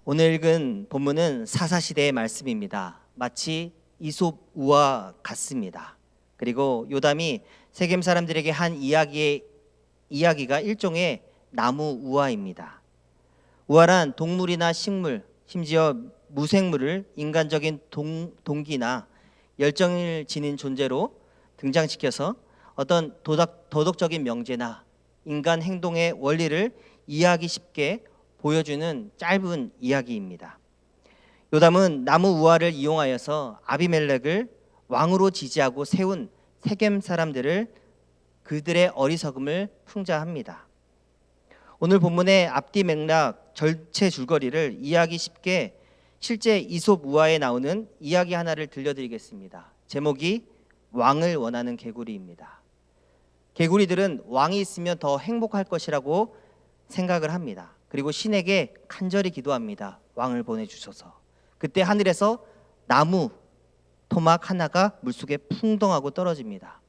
오늘 읽은 본문은 사사시대의 말씀입니다. 마치 이솝 우와 같습니다. 그리고 요담이 세겜 사람들에게 한 이야기가 일종의 나무 우화입니다. 우화란 동물이나 식물, 심지어 무생물을 인간적인 동기나 열정을 지닌 존재로 등장시켜서 어떤 도덕적인 명제나 인간 행동의 원리를 이해하기 쉽게 보여주는 짧은 이야기입니다. 요담은 나무 우화를 이용하여서 아비멜렉을 왕으로 지지하고 세운 세겜 사람들을 그들의 어리석음을 풍자합니다. 오늘 본문의 앞뒤 맥락, 전체 줄거리를 이해하기 쉽게 실제 이솝 우화에 나오는 이야기 하나를 들려드리겠습니다. 제목이 왕을 원하는 개구리입니다. 개구리들은 왕이 있으면 더 행복할 것이라고 생각을 합니다. 그리고 신에게 간절히 기도합니다. 왕을 보내주셔서. 그때 하늘에서 나무 토막 하나가 물속에 풍덩하고 떨어집니다.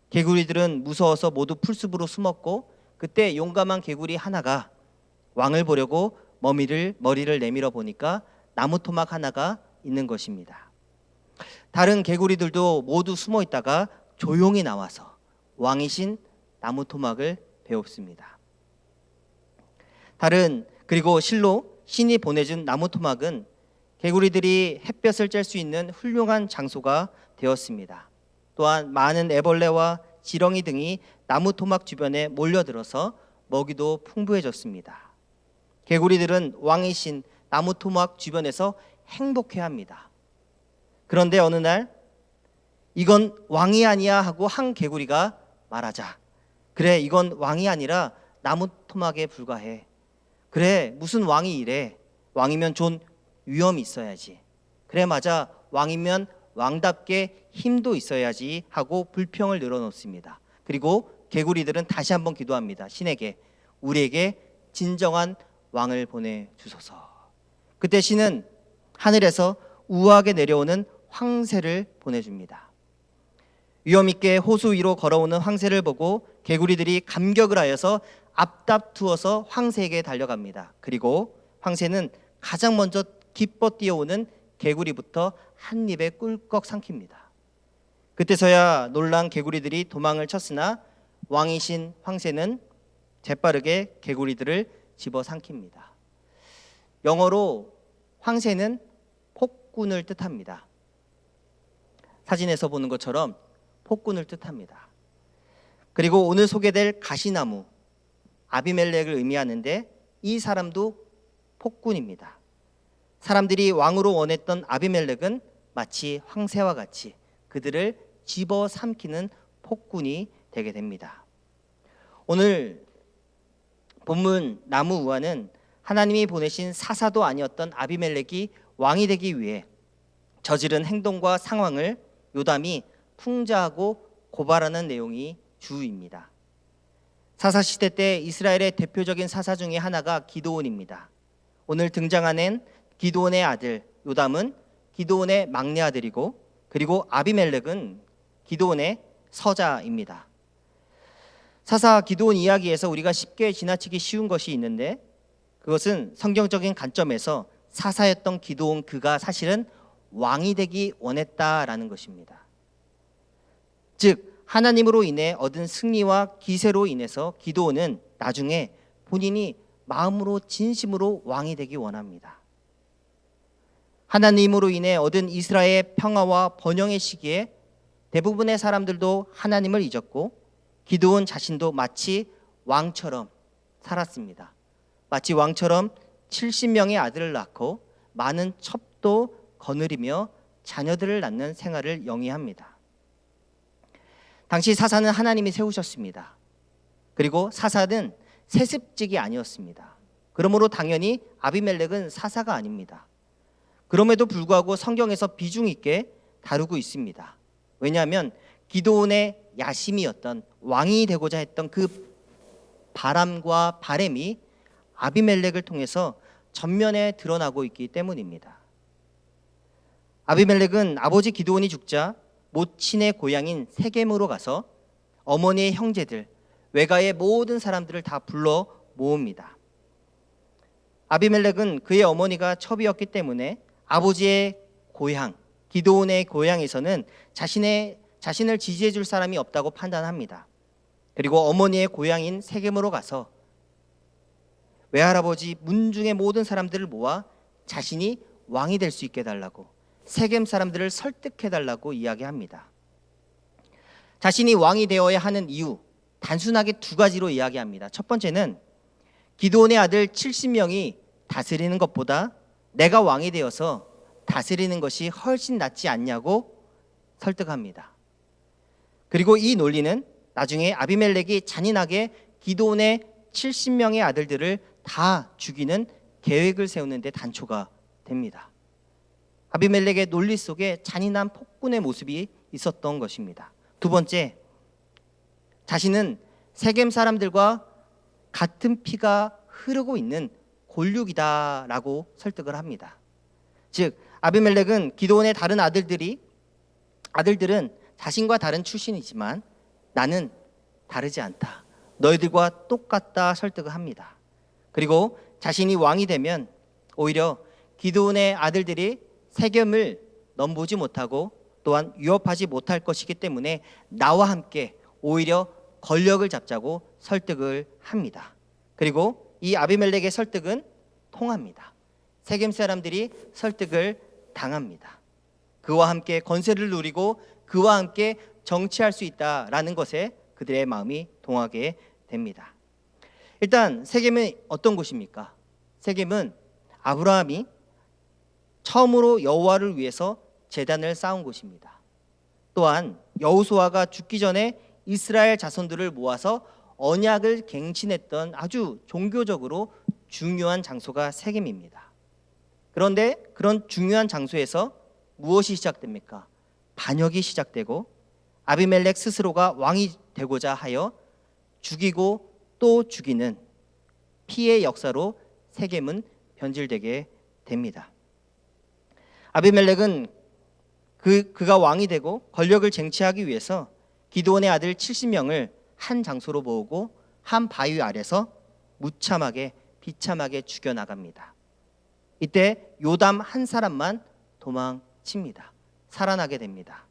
개구리들은 무서워서 모두 풀숲으로 숨었고, 그때 용감한 개구리 하나가 왕을 보려고 머리를 내밀어 보니까 나무 토막 하나가 있는 것입니다. 다른 개구리들도 모두 숨어 있다가 조용히 나와서 왕이신 나무 토막을 베옵습니다. 그리고 실로 신이 보내준 나무 토막은 개구리들이 햇볕을 쬐 수 있는 훌륭한 장소가 되었습니다. 또한 많은 애벌레와 지렁이 등이 나무 토막 주변에 몰려들어서 먹이도 풍부해졌습니다. 개구리들은 왕이신 나무 토막 주변에서 행복해합니다. 그런데 어느 날 이건 왕이 아니야 하고 한 개구리가 말하자, 그래 이건 왕이 아니라 나무 토막에 불과해. 그래 무슨 왕이 이래. 왕이면 좀 위엄이 있어야지. 그래 맞아, 왕이면 왕답게 힘도 있어야지 하고 불평을 늘어놓습니다. 그리고 개구리들은 다시 한번 기도합니다. 신에게 우리에게 진정한 왕을 보내주소서. 그때 신은 하늘에서 우아하게 내려오는 황새를 보내줍니다. 위엄있게 호수 위로 걸어오는 황새를 보고 개구리들이 감격을 하여서 앞다투어서 황새에게 달려갑니다. 그리고 황새는 가장 먼저 기뻐 뛰어오는 개구리부터 한 입에 꿀꺽 삼킵니다. 그때서야 놀란 개구리들이 도망을 쳤으나 왕이신 황새는 재빠르게 개구리들을 집어삼킵니다. 영어로 황새는 폭군을 뜻합니다. 사진에서 보는 것처럼 폭군을 뜻합니다. 그리고 오늘 소개될 가시나무, 아비멜렉을 의미하는데 이 사람도 폭군입니다. 사람들이 왕으로 원했던 아비멜렉은 마치 황새와 같이 그들을 집어삼키는 폭군이 되게 됩니다. 오늘 본문 나무 우화는 하나님이 보내신 사사도 아니었던 아비멜렉이 왕이 되기 위해 저지른 행동과 상황을 요담이 풍자하고 고발하는 내용이 주입니다. 사사시대 때 이스라엘의 대표적인 사사 중에 하나가 기드온입니다. 오늘 등장하는 기드온의 아들 요담은 기드온의 막내 아들이고, 그리고 아비멜렉은 기드온의 서자입니다. 사사 기드온 이야기에서 우리가 쉽게 지나치기 쉬운 것이 있는데, 그것은 성경적인 관점에서 사사였던 기드온 그가 사실은 왕이 되기 원했다라는 것입니다. 즉 하나님으로 인해 얻은 승리와 기세로 인해서 기드온은 나중에 본인이 마음으로 진심으로 왕이 되기 원합니다. 하나님으로 인해 얻은 이스라엘의 평화와 번영의 시기에 대부분의 사람들도 하나님을 잊었고, 기드온 자신도 마치 왕처럼 살았습니다. 마치 왕처럼 70명의 아들을 낳고 많은 첩도 거느리며 자녀들을 낳는 생활을 영위합니다. 당시 사사는 하나님이 세우셨습니다. 그리고 사사는 세습직이 아니었습니다. 그러므로 당연히 아비멜렉은 사사가 아닙니다. 그럼에도 불구하고 성경에서 비중 있게 다루고 있습니다. 왜냐하면 기드온의 야심이었던 왕이 되고자 했던 그 바람과 바램이 아비멜렉을 통해서 전면에 드러나고 있기 때문입니다. 아비멜렉은 아버지 기드온이 죽자 모친의 고향인 세겜으로 가서 어머니의 형제들, 외가의 모든 사람들을 다 불러 모읍니다. 아비멜렉은 그의 어머니가 첩이었기 때문에 아버지의 고향 기드온의 고향에서는 자신을 지지해 줄 사람이 없다고 판단합니다. 그리고 어머니의 고향인 세겜으로 가서 외할아버지 문중의 모든 사람들을 모아 자신이 왕이 될 수 있게 해달라고, 세겜 사람들을 설득해달라고 이야기합니다. 자신이 왕이 되어야 하는 이유 단순하게 두 가지로 이야기합니다. 첫 번째는 기드온의 아들 70명이 다스리는 것보다 내가 왕이 되어서 다스리는 것이 훨씬 낫지 않냐고 설득합니다. 그리고 이 논리는 나중에 아비멜렉이 잔인하게 기드온의 70명의 아들들을 다 죽이는 계획을 세우는 데 단초가 됩니다. 아비멜렉의 논리 속에 잔인한 폭군의 모습이 있었던 것입니다. 두 번째, 자신은 세겜 사람들과 같은 피가 흐르고 있는 골육이다라고 설득을 합니다. 즉 아비멜렉은 기드온의 다른 아들들은 자신과 다른 출신이지만 나는 다르지 않다, 너희들과 똑같다 설득을 합니다. 그리고 자신이 왕이 되면 오히려 기드온의 아들들이 세겜을 넘보지 못하고 또한 위협하지 못할 것이기 때문에 나와 함께 오히려 권력을 잡자고 설득을 합니다. 그리고 이 아비멜렉의 설득은 통합니다. 세겜 사람들이 설득을 당합니다. 그와 함께 권세를 누리고 그와 함께 정치할 수 있다라는 것에 그들의 마음이 동하게 됩니다. 일단 세겜은 어떤 곳입니까? 세겜은 아브라함이 처음으로 여호와를 위해서 제단을 쌓은 곳입니다. 또한 여호수아가 죽기 전에 이스라엘 자손들을 모아서 언약을 갱신했던 아주 종교적으로 중요한 장소가 세겜입니다. 그런데 그런 중요한 장소에서 무엇이 시작됩니까? 반역이 시작되고 아비멜렉 스스로가 왕이 되고자 하여 죽이고 또 죽이는 피의 역사로 세겜은 변질되게 됩니다. 아비멜렉은 그가 왕이 되고 권력을 쟁취하기 위해서 기드온의 아들 70명을 한 장소로 모으고 한 바위 아래서 무참하게 비참하게 죽여나갑니다. 이때 요담 한 사람만 도망칩니다. 살아나게 됩니다.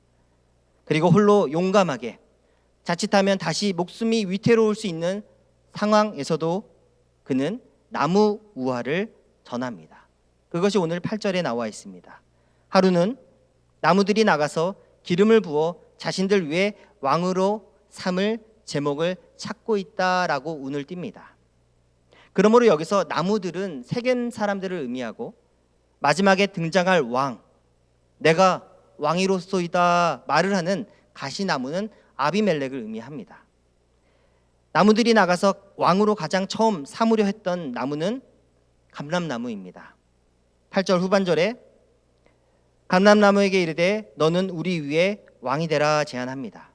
그리고 홀로 용감하게 자칫하면 다시 목숨이 위태로울 수 있는 상황에서도 그는 나무 우화를 전합니다. 그것이 오늘 8절에 나와 있습니다. 하루는 나무들이 나가서 기름을 부어 자신들 위해 왕으로 삼을 제목을 찾고 있다라고 운을 띱니다. 그러므로 여기서 나무들은 세겜 사람들을 의미하고 마지막에 등장할 왕, 내가 왕이로소이다 말을 하는 가시나무는 아비멜렉을 의미합니다. 나무들이 나가서 왕으로 가장 처음 삼으려 했던 나무는 감람나무입니다. 8절 후반절에 감람나무에게 이르되 너는 우리 위에 왕이 되라 제안합니다.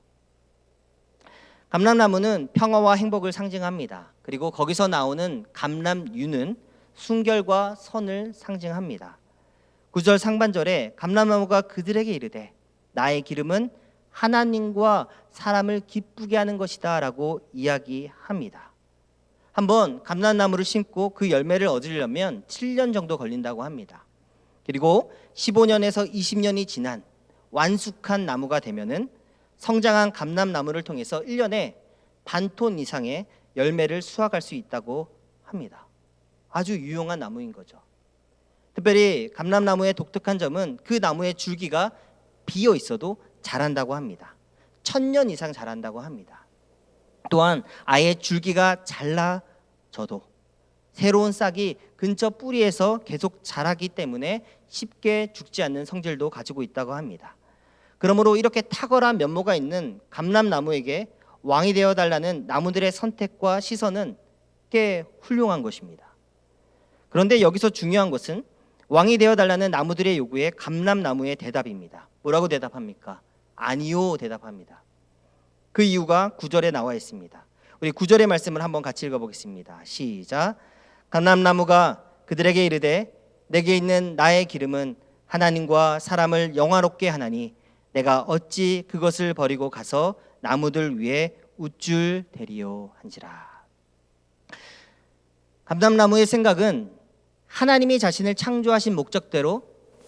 감람나무는 평화와 행복을 상징합니다. 그리고 거기서 나오는 감람유는 순결과 선을 상징합니다. 9절 상반절에 감람나무가 그들에게 이르되 나의 기름은 하나님과 사람을 기쁘게 하는 것이다 라고 이야기합니다. 한번 감람나무를 심고 그 열매를 얻으려면 7년 정도 걸린다고 합니다. 그리고 15년에서 20년이 지난 완숙한 나무가 되면은 성장한 감람나무를 통해서 1년에 반톤 이상의 열매를 수확할 수 있다고 합니다. 아주 유용한 나무인 거죠. 특별히 감람나무의 독특한 점은 그 나무의 줄기가 비어 있어도 자란다고 합니다. 1000년 이상 자란다고 합니다. 또한 아예 줄기가 잘라져도 새로운 싹이 근처 뿌리에서 계속 자라기 때문에 쉽게 죽지 않는 성질도 가지고 있다고 합니다. 그러므로 이렇게 탁월한 면모가 있는 감람나무에게 왕이 되어달라는 나무들의 선택과 시선은 꽤 훌륭한 것입니다. 그런데 여기서 중요한 것은 왕이 되어달라는 나무들의 요구에 감람나무의 대답입니다. 뭐라고 대답합니까? 아니요 대답합니다. 그 이유가 9절에 나와 있습니다. 우리 9절의 말씀을 한번 같이 읽어보겠습니다. 시작. 감람나무가 그들에게 이르되 내게 있는 나의 기름은 하나님과 사람을 영화롭게 하나니 내가 어찌 그것을 버리고 가서 나무들 위에 우쭐 대리요 한지라. 감람나무의 생각은 하나님이 자신을 창조하신 목적대로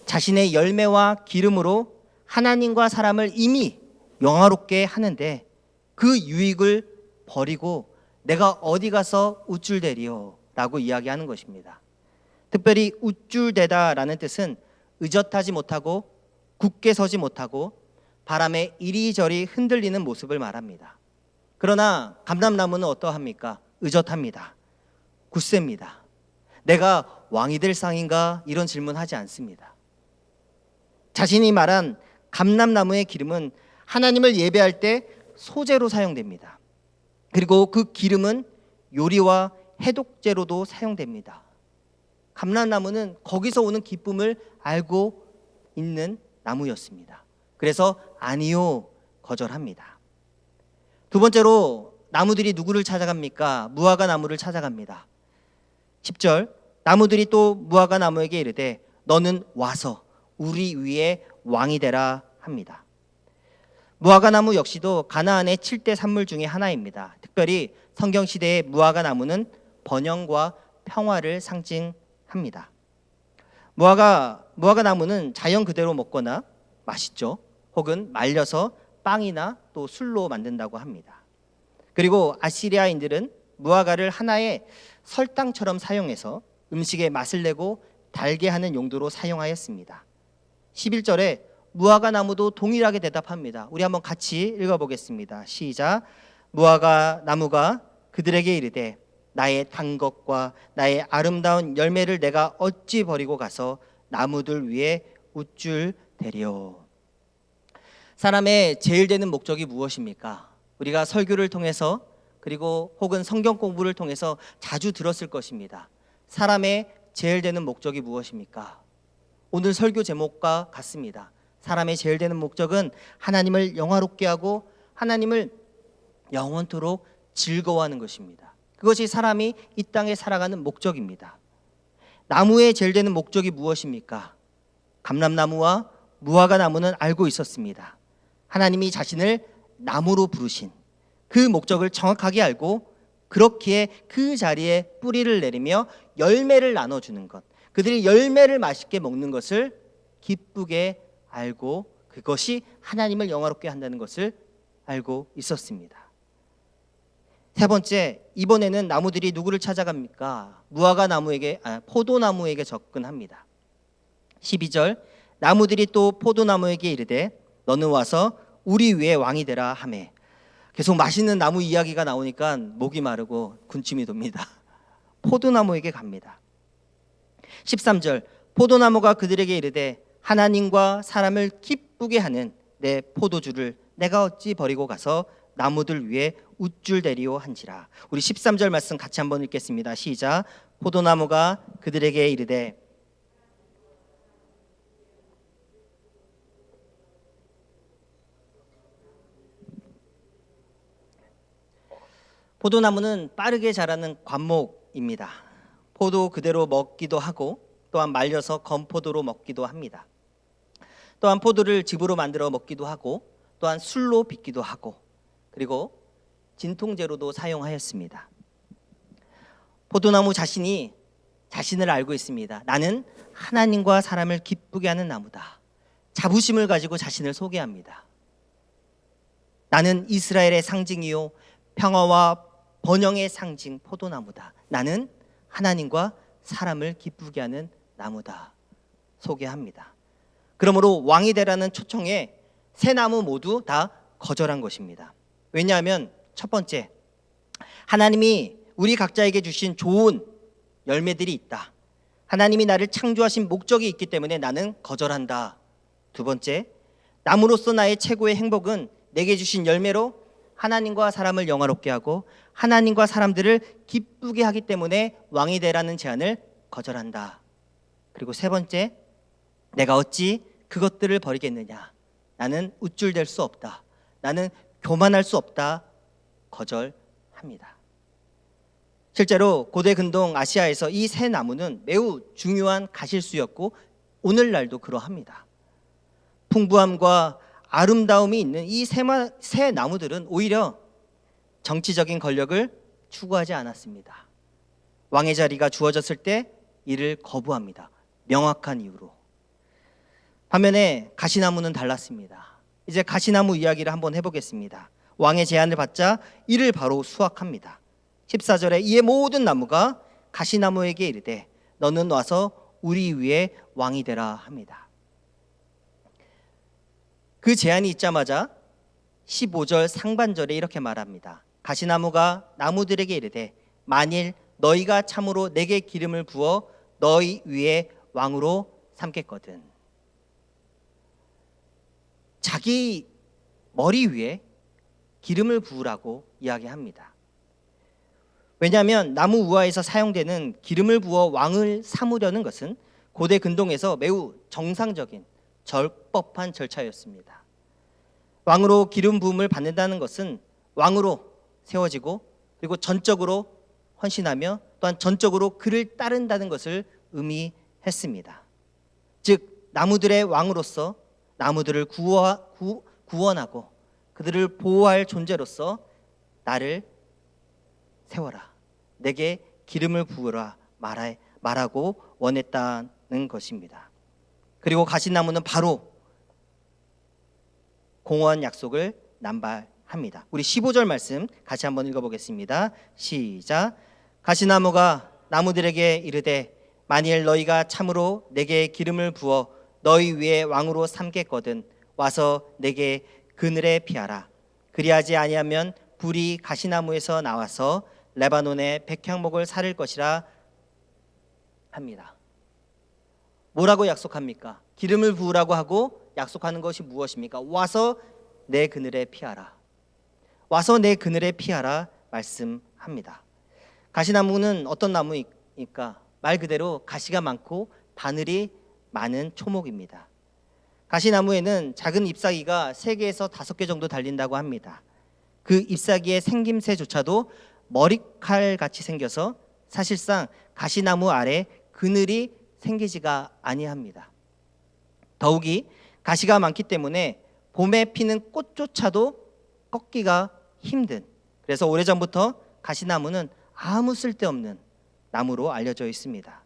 자신의 열매와 기름으로 하나님과 사람을 이미 영화롭게 하는데 그 유익을 버리고 내가 어디 가서 우쭐대리요 라고 이야기하는 것입니다. 특별히 우쭐대다라는 뜻은 의젓하지 못하고 굳게 서지 못하고 바람에 이리저리 흔들리는 모습을 말합니다. 그러나 감람나무는 어떠합니까? 의젓합니다. 굳셉니다. 내가 왕이 될 상인가? 이런 질문하지 않습니다. 자신이 말한 감람나무의 기름은 하나님을 예배할 때 소재로 사용됩니다. 그리고 그 기름은 요리와 해독제로도 사용됩니다. 감람나무는 거기서 오는 기쁨을 알고 있는 나무였습니다. 그래서 아니요, 거절합니다. 두 번째로 나무들이 누구를 찾아갑니까? 무화과 나무를 찾아갑니다. 10절, 나무들이 또 무화과 나무에게 이르되 너는 와서 우리 위에 왕이 되라 합니다. 무화과 나무 역시도 가나안의 7대 산물 중에 하나입니다. 특별히 성경시대의 무화과 나무는 번영과 평화를 상징합니다. 무화과 나무는 자연 그대로 먹거나 맛있죠. 혹은 말려서 빵이나 또 술로 만든다고 합니다. 그리고 아시리아인들은 무화과를 하나의 설탕처럼 사용해서 음식에 맛을 내고 달게 하는 용도로 사용하였습니다. 11절에 무화과 나무도 동일하게 대답합니다. 우리 한번 같이 읽어보겠습니다. 시작. 무화과 나무가 그들에게 이르되 나의 단 것과 나의 아름다운 열매를 내가 어찌 버리고 가서 나무들 위에 우쭐대리요. 사람의 제일 되는 목적이 무엇입니까? 우리가 설교를 통해서 그리고 혹은 성경 공부를 통해서 자주 들었을 것입니다. 사람의 제일 되는 목적이 무엇입니까? 오늘 설교 제목과 같습니다. 사람의 제일 되는 목적은 하나님을 영화롭게 하고 하나님을 영원토록 즐거워하는 것입니다. 그것이 사람이 이 땅에 살아가는 목적입니다. 나무의 제일 되는 목적이 무엇입니까? 감람나무와 무화과 나무는 알고 있었습니다. 하나님이 자신을 나무로 부르신 그 목적을 정확하게 알고 그렇기에 그 자리에 뿌리를 내리며 열매를 나눠주는 것, 그들이 열매를 맛있게 먹는 것을 기쁘게 알고 그것이 하나님을 영화롭게 한다는 것을 알고 있었습니다. 세 번째, 이번에는 나무들이 누구를 찾아갑니까? 포도나무에게 접근합니다. 12절, 나무들이 또 포도나무에게 이르되 너는 와서 우리 위에 왕이 되라 하매. 계속 맛있는 나무 이야기가 나오니까 목이 마르고 군침이 돕니다. 포도나무에게 갑니다. 13절, 포도나무가 그들에게 이르되 하나님과 사람을 기쁘게 하는 내 포도주를 내가 어찌 버리고 가서 나무들 위에 우쭐대리오 한지라. 우리 13절 말씀 같이 한번 읽겠습니다. 시작. 포도나무가 그들에게 이르되 포도나무는 빠르게 자라는 관목입니다. 포도 그대로 먹기도 하고 또한 말려서 건포도로 먹기도 합니다. 또한 포도를 즙으로 만들어 먹기도 하고 또한 술로 빚기도 하고 그리고 진통제로도 사용하였습니다. 포도나무 자신이 자신을 알고 있습니다. 나는 하나님과 사람을 기쁘게 하는 나무다. 자부심을 가지고 자신을 소개합니다. 나는 이스라엘의 상징이요 평화와 번영의 상징 포도나무다. 나는 하나님과 사람을 기쁘게 하는 나무다. 소개합니다. 그러므로 왕이 되라는 초청에 세 나무 모두 다 거절한 것입니다. 왜냐하면 첫 번째, 하나님이 우리 각자에게 주신 좋은 열매들이 있다. 하나님이 나를 창조하신 목적이 있기 때문에 나는 거절한다. 두 번째, 나무로서 나의 최고의 행복은 내게 주신 열매로 하나님과 사람을 영화롭게 하고 하나님과 사람들을 기쁘게 하기 때문에 왕이 되라는 제안을 거절한다. 그리고 세 번째, 내가 어찌 그것들을 버리겠느냐. 나는 우쭐댈 수 없다. 나는 교만할 수 없다. 거절합니다. 실제로 고대 근동 아시아에서 이 세 나무는 매우 중요한 가실수였고 오늘날도 그러합니다. 풍부함과 아름다움이 있는 이 세 나무들은 오히려 정치적인 권력을 추구하지 않았습니다. 왕의 자리가 주어졌을 때 이를 거부합니다. 명확한 이유로. 반면에 가시나무는 달랐습니다. 이제 가시나무 이야기를 한번 해보겠습니다. 왕의 제안을 받자 이를 바로 수확합니다. 14절에 이에 모든 나무가 가시나무에게 이르되 너는 와서 우리 위에 왕이 되라 합니다. 그 제안이 있자마자 15절 상반절에 이렇게 말합니다. 가시나무가 나무들에게 이르되 만일 너희가 참으로 내게 기름을 부어 너희 위에 왕으로 삼겠거든. 자기 머리 위에 기름을 부으라고 이야기합니다. 왜냐하면 나무 우화에서 사용되는 기름을 부어 왕을 삼으려는 것은 고대 근동에서 매우 정상적인 절법한 절차였습니다. 왕으로 기름 부음을 받는다는 것은 왕으로 세워지고 그리고 전적으로 헌신하며 또한 전적으로 그를 따른다는 것을 의미했습니다. 즉 나무들의 왕으로서 나무들을 구원하고 그들을 보호할 존재로서 나를 세워라, 내게 기름을 부으라 말하고 원했다는 것입니다. 그리고 가시나무는 바로 공허한 약속을 남발합니다. 우리 15절 말씀 같이 한번 읽어보겠습니다. 시작. 가시나무가 나무들에게 이르되 만일 너희가 참으로 내게 기름을 부어 너희 위에 왕으로 삼겠거든 와서 내게 그늘에 피하라. 그리하지 아니하면 불이 가시나무에서 나와서 레바논의 백향목을 사를 것이라 합니다. 뭐라고 약속합니까? 기름을 부으라고 하고 약속하는 것이 무엇입니까? 와서 내 그늘에 피하라. 와서 내 그늘에 피하라 말씀합니다. 가시나무는 어떤 나무입니까? 말 그대로 가시가 많고 바늘이 많은 초목입니다. 가시나무에는 작은 잎사귀가 3개에서 5개 정도 달린다고 합니다. 그 잎사귀의 생김새조차도 머리칼 같이 생겨서 사실상 가시나무 아래 그늘이 생기지가 아니합니다. 더욱이 가시가 많기 때문에 봄에 피는 꽃조차도 꺾기가 힘든, 그래서 오래전부터 가시나무는 아무 쓸데없는 나무로 알려져 있습니다.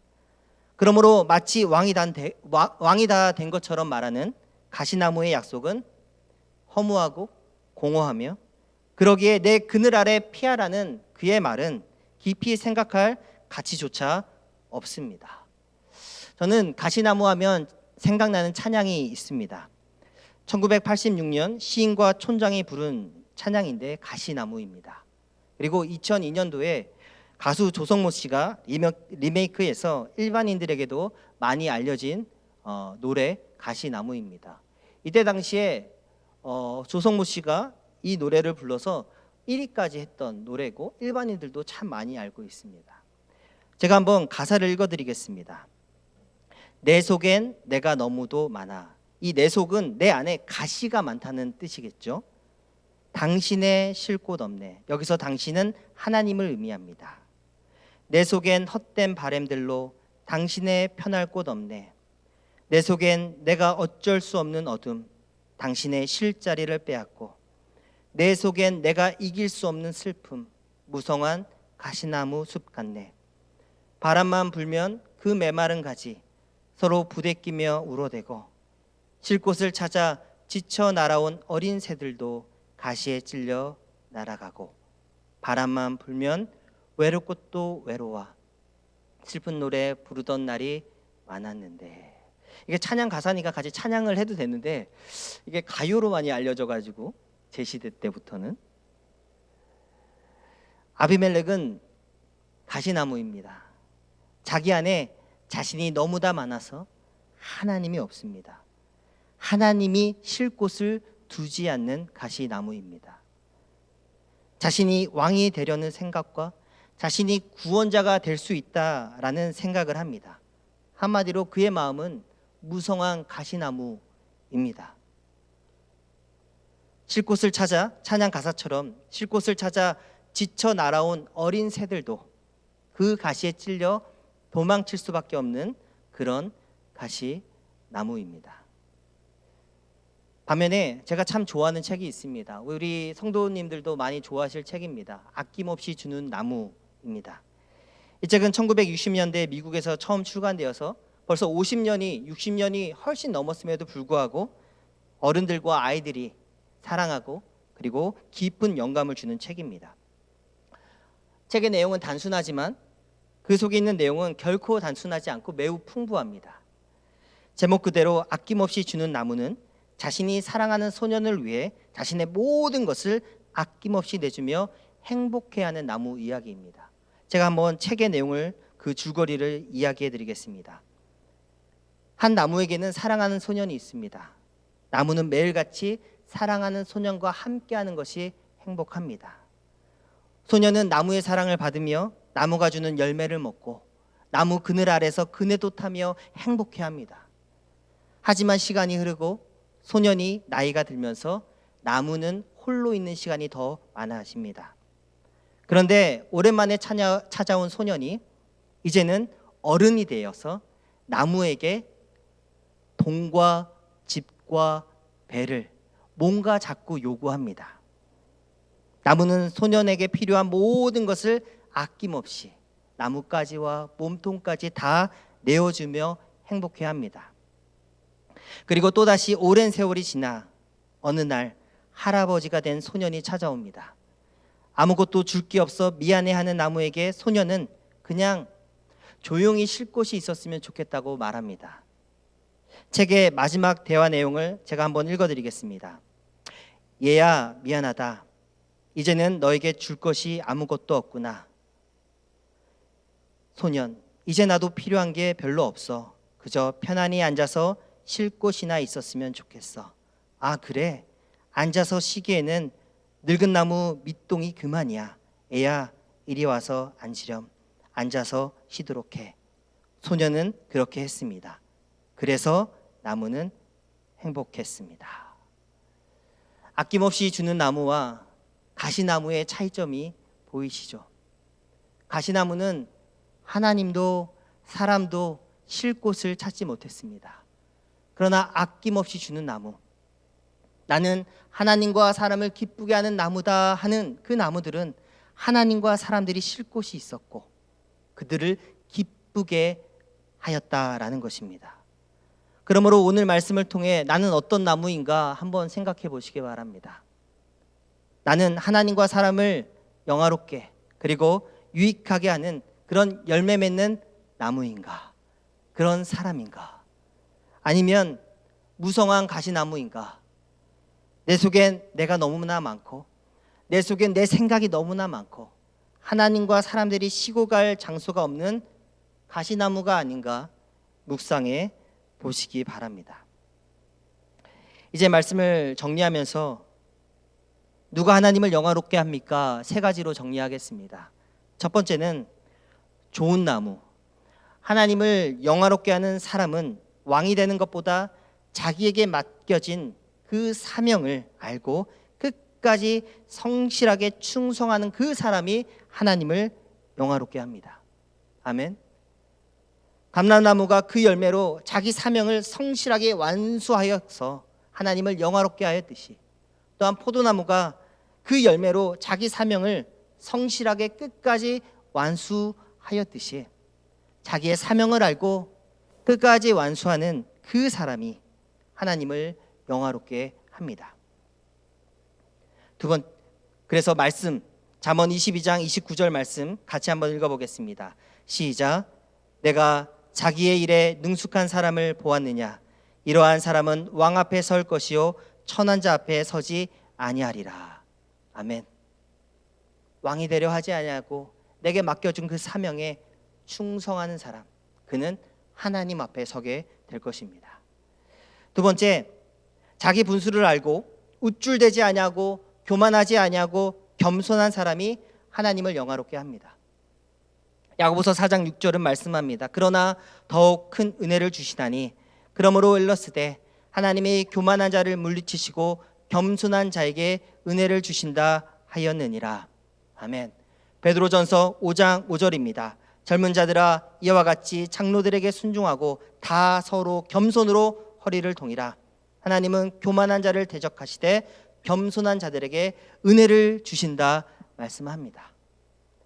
그러므로 마치 왕이 다 된 것처럼 말하는 가시나무의 약속은 허무하고 공허하며 그러기에 내 그늘 아래 피하라는 그의 말은 깊이 생각할 가치조차 없습니다. 저는 가시나무 하면 생각나는 찬양이 있습니다. 1986년 시인과 촌장이 부른 찬양인데 가시나무입니다. 그리고 2002년도에 가수 조성모 씨가 리메이크해서 일반인들에게도 많이 알려진 노래 가시나무입니다. 이때 당시에 조성모 씨가 이 노래를 불러서 1위까지 했던 노래고 일반인들도 참 많이 알고 있습니다. 제가 한번 가사를 읽어드리겠습니다. 내 속엔 내가 너무도 많아. 이 내 속은 내 안에 가시가 많다는 뜻이겠죠. 당신의 쉴 곳 없네. 여기서 당신은 하나님을 의미합니다. 내 속엔 헛된 바램들로 당신의 편할 곳 없네. 내 속엔 내가 어쩔 수 없는 어둠, 당신의 쉴 자리를 빼앗고 내 속엔 내가 이길 수 없는 슬픔, 무성한 가시나무 숲 같네. 바람만 불면 그 메마른 가지 서로 부대끼며 울어대고 쉴 곳을 찾아 지쳐 날아온 어린 새들도 가시에 찔려 날아가고 바람만 불면 외롭고 또 외로워 슬픈 노래 부르던 날이 많았는데, 이게 찬양 가사니까 같이 찬양을 해도 되는데 이게 가요로 많이 알려져 가지고 제 시대 때부터는 아비멜렉은 가시나무입니다. 자기 안에 자신이 너무 다 많아서 하나님이 없습니다. 하나님이 쉴 곳을 두지 않는 가시나무입니다. 자신이 왕이 되려는 생각과 자신이 구원자가 될 수 있다라는 생각을 합니다. 한마디로 그의 마음은 무성한 가시나무입니다. 쉴 곳을 찾아, 찬양 가사처럼 쉴 곳을 찾아 지쳐 날아온 어린 새들도 그 가시에 찔려 도망칠 수밖에 없는 그런 가시나무입니다. 반면에 제가 참 좋아하는 책이 있습니다. 우리 성도님들도 많이 좋아하실 책입니다. 아낌없이 주는 나무입니다. 이 책은 1960년대 미국에서 처음 출간되어서 벌써 50년이 60년이 훨씬 넘었음에도 불구하고 어른들과 아이들이 사랑하고 그리고 깊은 영감을 주는 책입니다. 책의 내용은 단순하지만 그 속에 있는 내용은 결코 단순하지 않고 매우 풍부합니다. 제목 그대로 아낌없이 주는 나무는 자신이 사랑하는 소년을 위해 자신의 모든 것을 아낌없이 내주며 행복해하는 나무 이야기입니다. 제가 한번 책의 내용을 그 줄거리를 이야기해 드리겠습니다. 한 나무에게는 사랑하는 소년이 있습니다. 나무는 매일같이 사랑하는 소년과 함께하는 것이 행복합니다. 소년은 나무의 사랑을 받으며 나무가 주는 열매를 먹고 나무 그늘 아래서 그네도 타며 행복해합니다. 하지만 시간이 흐르고 소년이 나이가 들면서 나무는 홀로 있는 시간이 더 많아집니다. 그런데 오랜만에 찾아온 소년이 이제는 어른이 되어서 나무에게 돈과 집과 배를 뭔가 자꾸 요구합니다. 나무는 소년에게 필요한 모든 것을 아낌없이 나뭇가지와 몸통까지 다 내어주며 행복해합니다. 그리고 또다시 오랜 세월이 지나 어느 날 할아버지가 된 소년이 찾아옵니다. 아무것도 줄 게 없어 미안해하는 나무에게 소년은 그냥 조용히 쉴 곳이 있었으면 좋겠다고 말합니다. 책의 마지막 대화 내용을 제가 한번 읽어드리겠습니다. 얘야, 미안하다. 이제는 너에게 줄 것이 아무것도 없구나. 소년, 이제 나도 필요한 게 별로 없어. 그저 편안히 앉아서 쉴 곳이나 있었으면 좋겠어. 아, 그래? 앉아서 쉬기에는 늙은 나무 밑동이 그만이야. 애야, 이리 와서 앉으렴. 앉아서 쉬도록 해. 소년은 그렇게 했습니다. 그래서 나무는 행복했습니다. 아낌없이 주는 나무와 가시나무의 차이점이 보이시죠? 가시나무는 하나님도 사람도 쉴 곳을 찾지 못했습니다. 그러나 아낌없이 주는 나무, 나는 하나님과 사람을 기쁘게 하는 나무다 하는 그 나무들은 하나님과 사람들이 쉴 곳이 있었고 그들을 기쁘게 하였다라는 것입니다. 그러므로 오늘 말씀을 통해 나는 어떤 나무인가 한번 생각해 보시기 바랍니다. 나는 하나님과 사람을 영화롭게 그리고 유익하게 하는 그런 열매 맺는 나무인가? 그런 사람인가? 아니면 무성한 가시나무인가? 내 속엔 내가 너무나 많고 내 속엔 내 생각이 너무나 많고 하나님과 사람들이 쉬고 갈 장소가 없는 가시나무가 아닌가 묵상해 보시기 바랍니다. 이제 말씀을 정리하면서 누가 하나님을 영화롭게 합니까? 세 가지로 정리하겠습니다. 첫 번째는 좋은 나무. 하나님을 영화롭게 하는 사람은 왕이 되는 것보다 자기에게 맡겨진 그 사명을 알고 끝까지 성실하게 충성하는 그 사람이 하나님을 영화롭게 합니다. 아멘. 감람나무가 그 열매로 자기 사명을 성실하게 완수하여서 하나님을 영화롭게 하였듯이 또한 포도나무가 그 열매로 자기 사명을 성실하게 끝까지 완수하였듯이 자기의 사명을 알고 끝까지 완수하는 그 사람이 하나님을 영화롭게 합니다. 그래서 말씀 잠언 22장 29절 말씀 같이 한번 읽어보겠습니다. 시작. 내가 자기의 일에 능숙한 사람을 보았느냐? 이러한 사람은 왕 앞에 설 것이요 천한 자 앞에 서지 아니하리라. 아멘. 왕이 되려 하지 아니하고 내게 맡겨준 그 사명에 충성하는 사람, 그는 하나님 앞에 서게 될 것입니다. 두 번째, 자기 분수를 알고 우쭐대지 아니하고 교만하지 아니하고 겸손한 사람이 하나님을 영화롭게 합니다. 야고보서 4장 6절은 말씀합니다. 그러나 더욱 큰 은혜를 주시다니 그러므로 일렀으되 하나님이 교만한 자를 물리치시고 겸손한 자에게 은혜를 주신다 하였느니라. 아멘. 베드로전서 5장 5절입니다. 젊은 자들아 이와 같이 장로들에게 순종하고 다 서로 겸손으로 허리를 동이라. 하나님은 교만한 자를 대적하시되 겸손한 자들에게 은혜를 주신다 말씀합니다.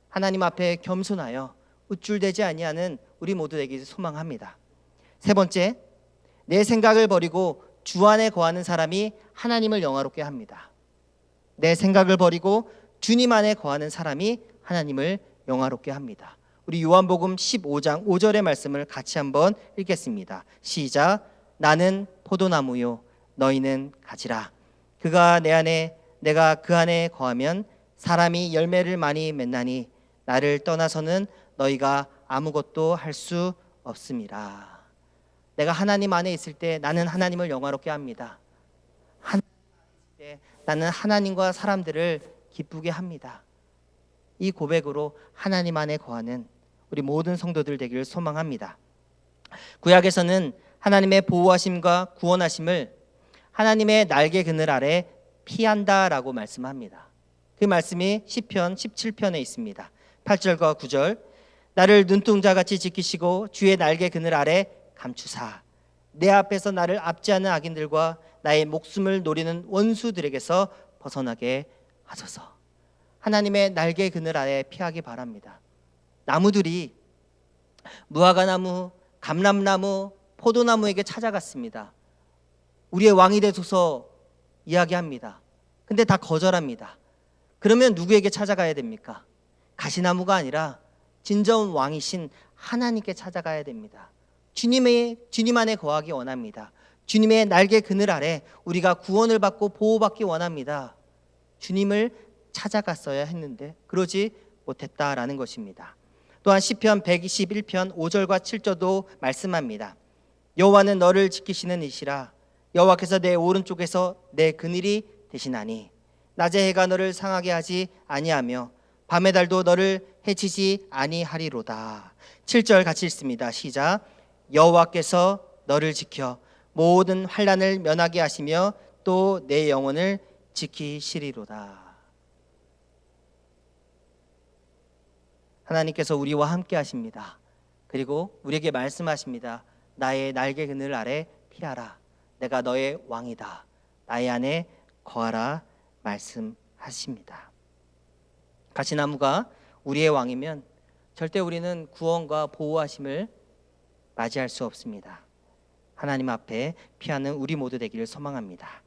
하나님 앞에 겸손하여 우쭐대지 아니하는 우리 모두 되기를 소망합니다. 세 번째, 내 생각을 버리고 주 안에 거하는 사람이 하나님을 영화롭게 합니다. 내 생각을 버리고 주님 안에 거하는 사람이 하나님을 영화롭게 합니다. 우리 요한복음 15장 5절의 말씀을 같이 한번 읽겠습니다. 시작. 나는 포도나무요 너희는 가지라. 그가 내 안에 내가 그 안에 거하면 사람이 열매를 많이 맺나니 나를 떠나서는 너희가 아무것도 할 수 없음이라. 내가 하나님 안에 있을 때 나는 하나님을 영화롭게 합니다. 하나님 안에 있을 때 나는 하나님과 사람들을 기쁘게 합니다. 이 고백으로 하나님 안에 거하는 우리 모든 성도들 되기를 소망합니다. 구약에서는 하나님의 보호하심과 구원하심을 하나님의 날개 그늘 아래 피한다라고 말씀합니다. 그 말씀이 시편 17편에 있습니다. 8절과 9절. 나를 눈동자같이 지키시고 주의 날개 그늘 아래 감추사 내 앞에서 나를 압제하는 악인들과 나의 목숨을 노리는 원수들에게서 벗어나게 하소서. 하나님의 날개 그늘 아래 피하기 바랍니다. 나무들이 무화과나무, 감람나무, 포도나무에게 찾아갔습니다. 우리의 왕이 되소서 이야기합니다. 근데 다 거절합니다. 그러면 누구에게 찾아가야 됩니까? 가시나무가 아니라 진정 왕이신 하나님께 찾아가야 됩니다. 주님 안에 거하기 원합니다. 주님의 날개 그늘 아래 우리가 구원을 받고 보호받기 원합니다. 주님을 찾아갔어야 했는데 그러지 못했다라는 것입니다. 또한 시편 121편 5절과 7절도 말씀합니다. 여호와는 너를 지키시는 이시라. 여호와께서 내 오른쪽에서 내 그늘이 되시나니 낮의 해가 너를 상하게 하지 아니하며 밤의 달도 너를 해치지 아니하리로다. 7절 같이 읽습니다. 시작. 여호와께서 너를 지켜 모든 환난을 면하게 하시며 또 내 영혼을 지키시리로다. 하나님께서 우리와 함께 하십니다. 그리고 우리에게 말씀하십니다. 나의 날개 그늘 아래 피하라. 내가 너의 왕이다. 나의 안에 거하라 말씀하십니다. 가시나무가 우리의 왕이면 절대 우리는 구원과 보호하심을 맞이할 수 없습니다. 하나님 앞에 피하는 우리 모두 되기를 소망합니다.